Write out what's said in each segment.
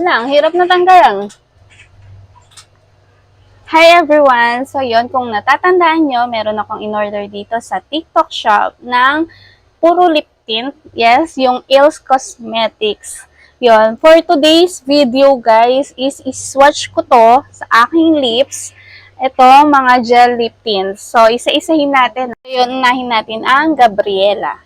Ang hirap na tanggalan. Hi everyone! So yon, kung natatandaan nyo, meron akong in-order dito sa TikTok shop ng puro lip tint. Yes, yung Ilse Cosmetics. Yon, for today's video guys, is swatch ko to sa aking lips. Ito, mga gel lip tints. So, isa-isahin natin. Yun, unahin natin ang Gabriela.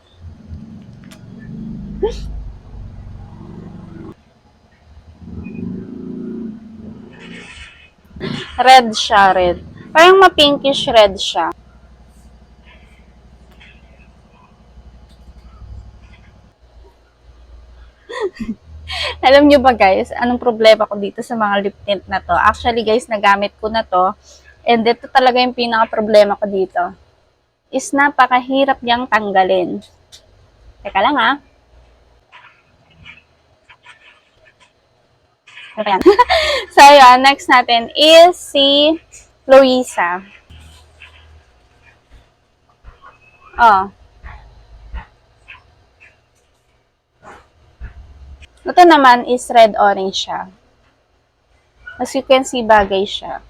Red siya, red. Parang ma-pinkish red siya. Alam nyo ba guys, anong problema ko dito sa mga lip tint na to? Actually guys, nagamit ko na to. And ito talaga yung pinaka-problema ko dito. Is napakahirap niyang tanggalin. Teka lang ha. Ano yan? So yun, next natin is si Louisa. Oh. Ito naman is red-orange siya. As you can see, bagay siya.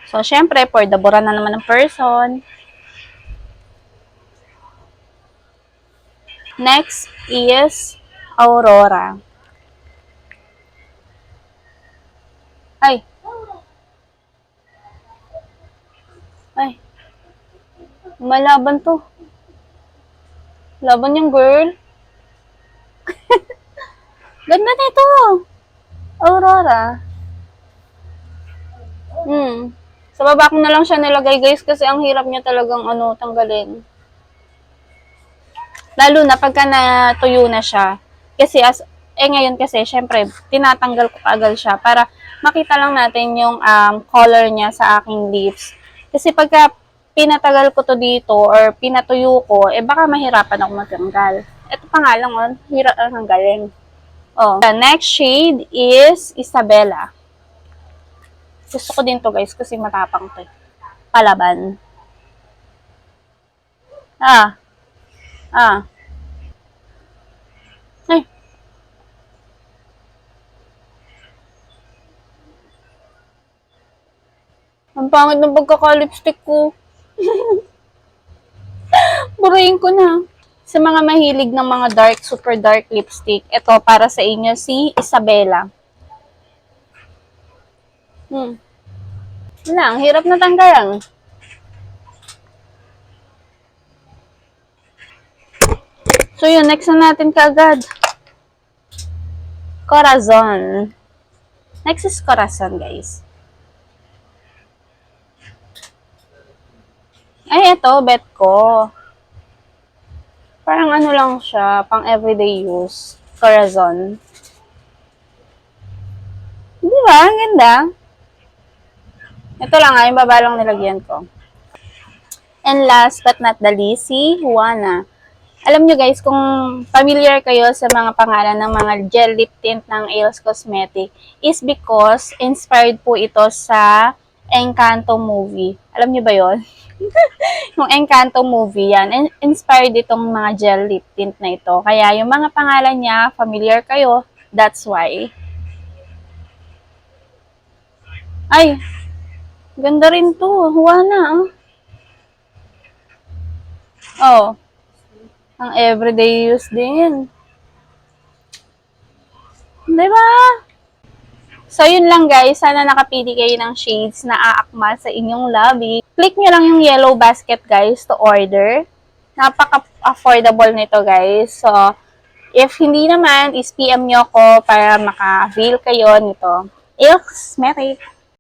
So, syempre, for the bura na naman ng person. Next is Aurora. Ay. Ay. Malaban to. Laban yung girl. Ganda nito. Aurora. Sa baba ko na lang siya nilagay guys kasi ang hirap niya talagang tanggalin. Lalo na pagka natuyo na siya. Kasi ngayon kasi syempre tinatanggal ko agad siya para makita lang natin yung color niya sa aking lips. Kasi pagka pinatagal ko to dito or pinatuyo ko, baka mahirapan ako magtanggal. Ito pa nga lang, hirap ang tanggalin. Oh. The next shade is Isabella. Gusto ko din to guys kasi matapang to. Palaban. Ah. Ay. Ang pangit ng pagkaka-lipstick ko. Burahin ko na. Sa mga mahilig ng mga dark, super dark lipstick, ito para sa inyo si Isabella. Wala, ang hirap na tanggalan. So yun, next na natin kaagad. Corazon. Next is Corazon, guys. Ay, ito, bet ko. Parang lang siya, pang everyday use. Corazon. Di ba? Ang ganda. Ito lang yung babalong nilagyan ko. And last but not the least, si Juana. Alam nyo guys, kung familiar kayo sa mga pangalan ng mga gel lip tint ng Ilse Cosmetics, is because inspired po ito sa Encanto movie. Alam nyo ba yon? Yung Encanto movie yan, inspired itong mga gel lip tint na ito. Kaya yung mga pangalan niya, familiar kayo, that's why. Ay, ganda rin to. Juana, oh. Ang everyday use din. Diba? So, yun lang guys. Sana nakapili kayo ng shades na aakma sa inyong lobby. Click nyo lang yung yellow basket guys to order. Napaka-affordable nito guys. So, if hindi naman, is PM nyo ko para maka-avail kayo nito. Ilse Cosmetics.